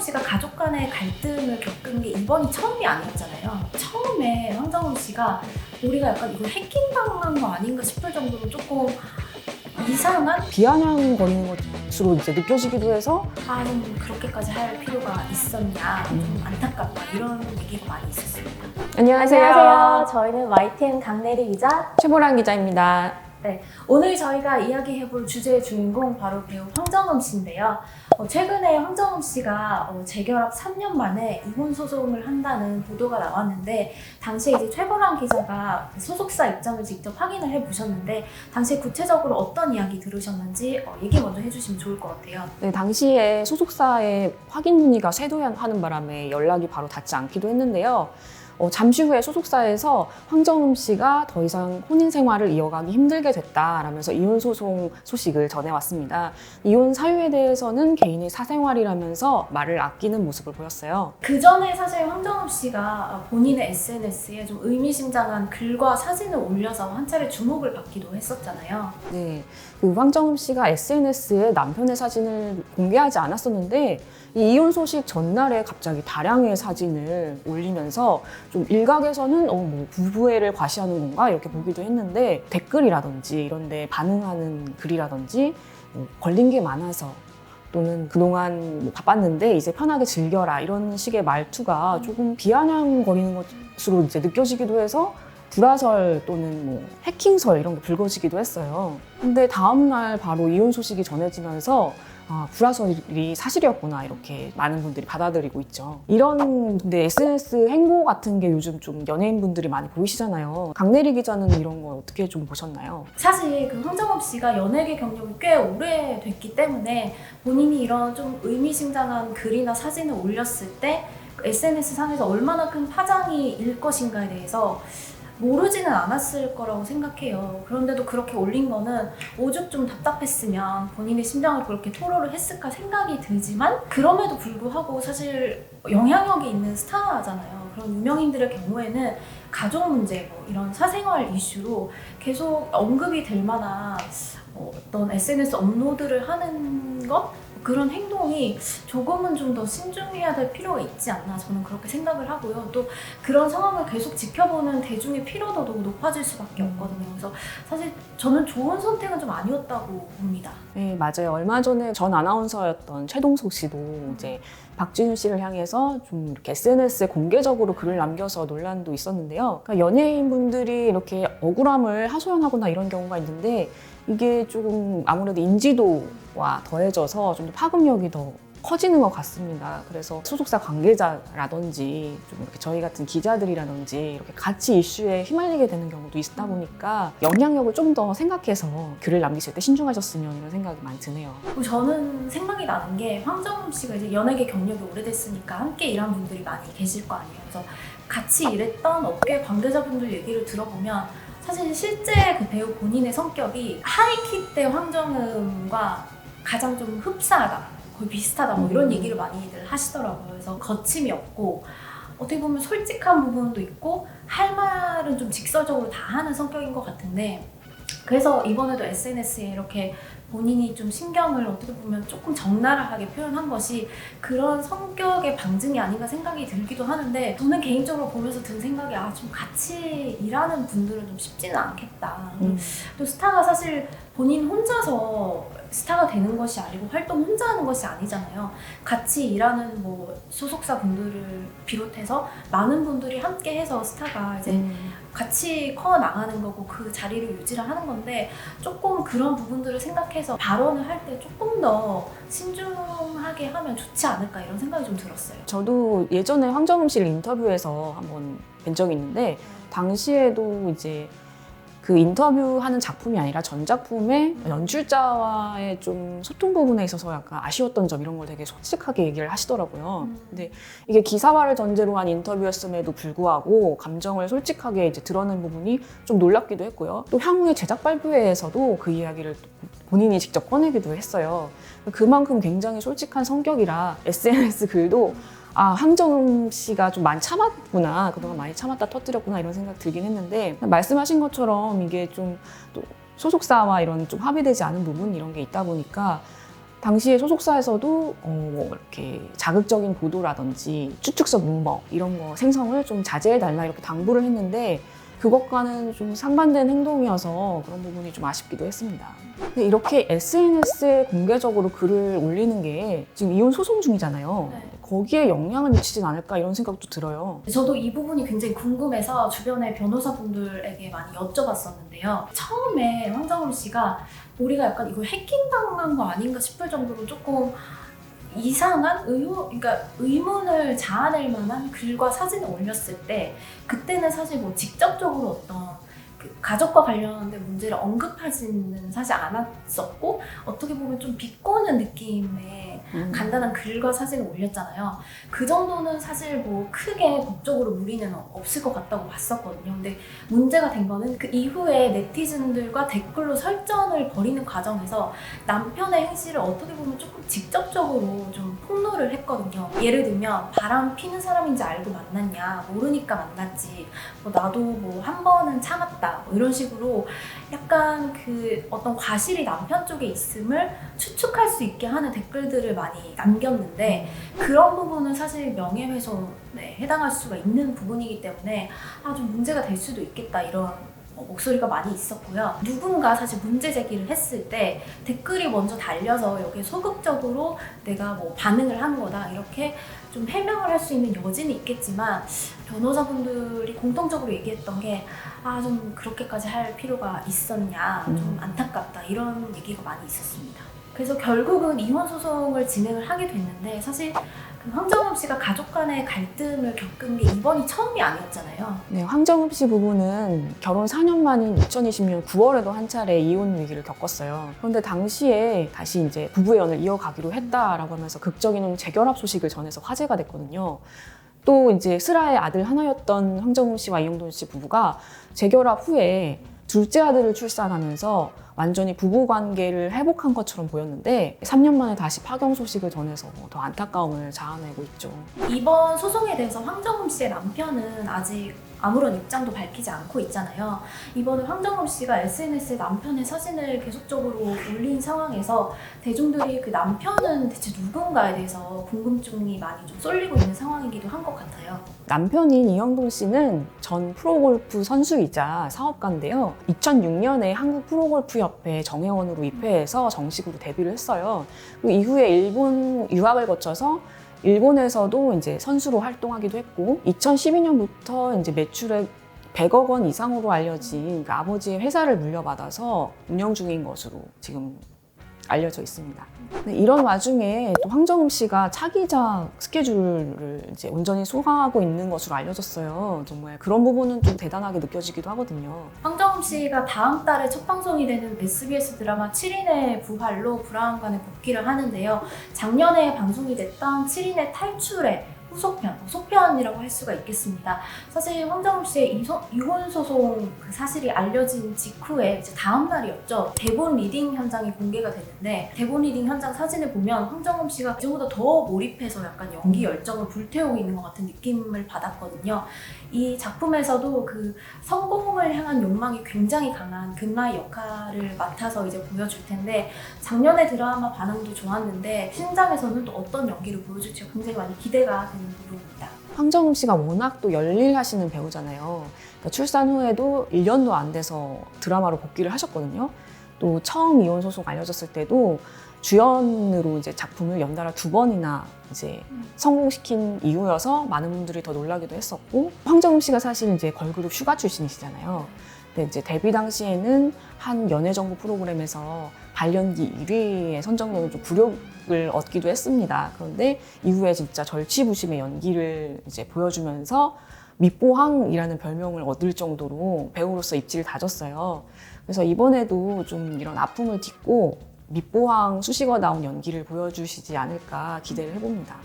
씨가 가족 간의 갈등을 겪은 게 이번이 처음이 아니었잖아요. 처음에 황정음 씨가 우리가 약간 이거 해킹당한 거 아닌가 싶을 정도로 조금 이상한? 비아냥거리는 것으로 이제 느껴지기도 해서 좀 그렇게까지 할 필요가 있었냐, 좀 안타깝다 이런 얘기가 많이 있었습니다. 안녕하세요. 저희는 YTN 강내리 기자. 최보란 기자입니다. 네, 오늘 저희가 이야기해볼 주제의 주인공 바로 배우 황정음 씨인데요. 최근에 황정음 씨가 재결합 3년 만에 이혼 소송을 한다는 보도가 나왔는데, 당시에 이제 최보란 기자가 소속사 입장을 직접 확인을 해보셨는데, 당시에 구체적으로 어떤 이야기 들으셨는지 얘기 먼저 해주시면 좋을 것 같아요. 네, 당시에 소속사에 확인 문의가 쇄도하는 바람에 연락이 바로 닿지 않기도 했는데요. 잠시 후에 소속사에서 황정음 씨가 더 이상 혼인 생활을 이어가기 힘들게 됐다라면서 이혼 소송 소식을 전해왔습니다. 이혼 사유에 대해서는 개인의 사생활이라면서 말을 아끼는 모습을 보였어요. 그 전에 사실 황정음 씨가 본인의 SNS에 좀 의미심장한 글과 사진을 올려서 한 차례 주목을 받기도 했었잖아요. 네, 그 황정음 씨가 SNS에 남편의 사진을 공개하지 않았었는데 이 이혼 소식 전날에 갑자기 다량의 사진을 올리면서 좀 일각에서는 뭐 부부애를 과시하는 건가 이렇게 보기도 했는데, 댓글이라든지 이런 데 반응하는 글이라든지 뭐 걸린 게 많아서 또는 그동안 뭐 바빴는데 이제 편하게 즐겨라 이런 식의 말투가 조금 비아냥거리는 것으로 이제 느껴지기도 해서 불화설 또는 뭐 해킹설 이런 게 불거지기도 했어요. 근데 다음날 바로 이혼 소식이 전해지면서 불화설이 사실이었구나 이렇게 많은 분들이 받아들이고 있죠. 이런 근데 SNS 행보 같은 게 요즘 좀 연예인분들이 많이 보이시잖아요. 강내리 기자는 이런 거 어떻게 좀 보셨나요? 사실 그 황정음 씨가 연예계 경력이 꽤 오래됐기 때문에 본인이 이런 좀 의미심장한 글이나 사진을 올렸을 때 SNS 상에서 얼마나 큰 파장이 일 것인가에 대해서 모르지는 않았을 거라고 생각해요. 그런데도 그렇게 올린 거는 오죽 좀 답답했으면 본인의 심정을 그렇게 토로를 했을까 생각이 들지만, 그럼에도 불구하고 사실 영향력이 있는 스타잖아요. 그런 유명인들의 경우에는 가족 문제, 뭐 이런 사생활 이슈로 계속 언급이 될 만한 어떤 SNS 업로드를 하는 것? 그런 행동이 조금은 좀 더 신중해야 될 필요가 있지 않나, 저는 그렇게 생각을 하고요. 또 그런 상황을 계속 지켜보는 대중의 피로도도 높아질 수밖에 없거든요. 그래서 사실 저는 좋은 선택은 좀 아니었다고 봅니다. 네, 맞아요. 얼마 전에 전 아나운서였던 최동석 씨도 이제 박진우 씨를 향해서 좀 이렇게 SNS에 공개적으로 글을 남겨서 논란도 있었는데요. 그러니까 연예인분들이 이렇게 억울함을 하소연하거나 이런 경우가 있는데, 이게 조금 아무래도 인지도와 더해져서 좀 더 파급력이 더 커지는 것 같습니다. 그래서 소속사 관계자라든지 좀 이렇게 저희 같은 기자들이라든지 이렇게 같이 이슈에 휘말리게 되는 경우도 있다 보니까 영향력을 좀 더 생각해서 글을 남기실 때 신중하셨으면 이런 생각이 많이 드네요. 그리고 저는 생각이 나는 게, 황정음 씨가 이제 연예계 경력이 오래됐으니까 함께 일한 분들이 많이 계실 거 아니에요. 그래서 같이 일했던 업계 관계자분들 얘기를 들어보면 사실 실제 그 배우 본인의 성격이 하이킥 때 황정음과 가장 좀 흡사하다, 거의 비슷하다, 뭐 이런 얘기를 많이들 하시더라고요. 그래서 거침이 없고 어떻게 보면 솔직한 부분도 있고 할 말은 좀 직설적으로 다 하는 성격인 것 같은데, 그래서 이번에도 SNS에 이렇게 본인이 좀 신경을 어떻게 보면 조금 적나라하게 표현한 것이 그런 성격의 방증이 아닌가 생각이 들기도 하는데, 저는 개인적으로 보면서 든 생각이 좀 같이 일하는 분들은 좀 쉽지는 않겠다. 또 스타가 사실 본인 혼자서 스타가 되는 것이 아니고 활동 혼자 하는 것이 아니잖아요. 같이 일하는 뭐 소속사 분들을 비롯해서 많은 분들이 함께 해서 스타가 이제 같이 커 나가는 거고 그 자리를 유지를 하는 건데, 조금 그런 부분들을 생각해서 발언을 할 때 조금 더 신중하게 하면 좋지 않을까 이런 생각이 좀 들었어요. 저도 예전에 황정음 씨를 인터뷰해서 한번 뵌 적이 있는데, 당시에도 이제 그 인터뷰하는 작품이 아니라 전 작품의 연출자와의 좀 소통 부분에 있어서 약간 아쉬웠던 점 이런 걸 되게 솔직하게 얘기를 하시더라고요. 근데 이게 기사화를 전제로 한 인터뷰였음에도 불구하고 감정을 솔직하게 이제 드러낸 부분이 좀 놀랍기도 했고요. 또 향후의 제작 발표회에서도 그 이야기를 본인이 직접 꺼내기도 했어요. 그만큼 굉장히 솔직한 성격이라 SNS 글도 황정음 씨가 좀 많이 참았구나, 그동안 많이 참았다 터뜨렸구나 이런 생각 들긴 했는데, 말씀하신 것처럼 이게 좀 또 소속사와 이런 좀 합의되지 않은 부분 이런 게 있다 보니까 당시에 소속사에서도 뭐 이렇게 자극적인 보도라든지 추측성 루머 이런 거 생성을 좀 자제해달라 이렇게 당부를 했는데 그것과는 좀 상반된 행동이어서 그런 부분이 좀 아쉽기도 했습니다. 근데 이렇게 SNS에 공개적으로 글을 올리는 게 지금 이혼 소송 중이잖아요. 네. 거기에 영향을 미치진 않을까 이런 생각도 들어요. 저도 이 부분이 굉장히 궁금해서 주변의 변호사분들에게 많이 여쭤봤었는데요. 처음에 황정음 씨가 우리가 약간 이거 해킹당한 거 아닌가 싶을 정도로 조금 이상한 그러니까 의문을 자아낼 만한 글과 사진을 올렸을 때 그때는 사실 뭐 직접적으로 어떤 그 가족과 관련된 문제를 언급하지는 사실 않았었고 어떻게 보면 좀 비꼬는 느낌의 간단한 글과 사진을 올렸잖아요. 그 정도는 사실 뭐 크게 법적으로 무리는 없을 것 같다고 봤었거든요. 근데 문제가 된 거는 그 이후에 네티즌들과 댓글로 설전을 벌이는 과정에서 남편의 행실을 어떻게 보면 조금 직접적으로 좀 폭로를 했거든요. 예를 들면 바람 피는 사람인지 알고 만났냐, 모르니까 만났지, 뭐 나도 뭐 한 번은 참았다, 뭐 이런 식으로 약간 그 어떤 과실이 남편 쪽에 있음을 추측할 수 있게 하는 댓글들을 많이 남겼는데 그런 부분은 사실 명예훼손에 해당할 수가 있는 부분이기 때문에 좀 문제가 될 수도 있겠다 이런 목소리가 많이 있었고요. 누군가 사실 문제 제기를 했을 때 댓글이 먼저 달려서 여기에 소극적으로 내가 뭐 반응을 한 거다 이렇게 좀 해명을 할 수 있는 여지는 있겠지만 변호사분들이 공통적으로 얘기했던 게 좀 그렇게까지 할 필요가 있었냐, 좀 안타깝다 이런 얘기가 많이 있었습니다. 그래서 결국은 이혼 소송을 진행을 하게 됐는데 사실 그 황정음 씨가 가족 간의 갈등을 겪은 게 이번이 처음이 아니었잖아요. 네, 황정음 씨 부부는 결혼 4년 만인 2020년 9월에도 한 차례 이혼 위기를 겪었어요. 그런데 당시에 다시 이제 부부의 연을 이어가기로 했다라고 하면서 극적인 재결합 소식을 전해서 화제가 됐거든요. 또 이제 슬아의 아들 하나였던 황정음 씨와 이용돈 씨 부부가 재결합 후에 둘째 아들을 출산하면서 완전히 부부 관계를 회복한 것처럼 보였는데 3년 만에 다시 파경 소식을 전해서 더 안타까움을 자아내고 있죠. 이번 소송에 대해서 황정음 씨의 남편은 아직 아무런 입장도 밝히지 않고 있잖아요. 이번에 황정음 씨가 SNS에 남편의 사진을 계속적으로 올린 상황에서 대중들이 그 남편은 대체 누군가에 대해서 궁금증이 많이 좀 쏠리고 있는 상황이기도 한 것 같아요. 남편인 이영돈 씨는 전 프로골프 선수이자 사업가인데요. 2006년에 한국프로골프협회 정회원으로 입회해서 정식으로 데뷔를 했어요. 그리고 이후에 일본 유학을 거쳐서 일본에서도 이제 선수로 활동하기도 했고 2012년부터 이제 매출액 100억 원 이상으로 알려진 그 아버지의 회사를 물려받아서 운영 중인 것으로 지금 알려져 있습니다. 이런 와중에 또 황정음 씨가 차기작 스케줄을 이제 온전히 소화하고 있는 것으로 알려졌어요. 정말 그런 부분은 좀 대단하게 느껴지기도 하거든요. 황정음 씨가 다음 달에 첫 방송이 되는 SBS 드라마 7인의 부활로 불안간에 복귀를 하는데요. 작년에 방송이 됐던 7인의 탈출에 후속편, 속편이라고 할 수가 있겠습니다. 사실 황정음 씨의 이혼 소송 그 사실이 알려진 직후에 이제 다음 날이었죠. 대본 리딩 현장이 공개가 됐는데 대본 리딩 현장 사진을 보면 황정음 씨가 이전보다 더 몰입해서 약간 연기 열정을 불태우고 있는 것 같은 느낌을 받았거든요. 이 작품에서도 그 성공을 향한 욕망이 굉장히 강한 금마의 역할을 맡아서 이제 보여줄 텐데 작년에 드라마 반응도 좋았는데 신작에서는 또 어떤 연기를 보여줄지 굉장히 많이 기대가 되는 부분입니다. 황정음 씨가 워낙 또 열일하시는 배우잖아요. 그러니까 출산 후에도 1년도 안 돼서 드라마로 복귀를 하셨거든요. 또 처음 이혼 소송 알려졌을 때도 주연으로 이제 작품을 연달아 2번이나 이제 성공시킨 이유여서 많은 분들이 더 놀라기도 했었고 황정음 씨가 사실 이제 걸그룹 슈가 출신이시잖아요. 근데 이제 데뷔 당시에는 한 연예정보 프로그램에서 발연기 1위에 선정되는 좀 굴욕을 얻기도 했습니다. 그런데 이후에 진짜 절치부심의 연기를 이제 보여주면서 밑보항이라는 별명을 얻을 정도로 배우로서 입지를 다졌어요. 그래서 이번에도 좀 이런 아픔을 딛고 밑보항 수식어 나온 연기를 보여주시지 않을까 기대를 해봅니다.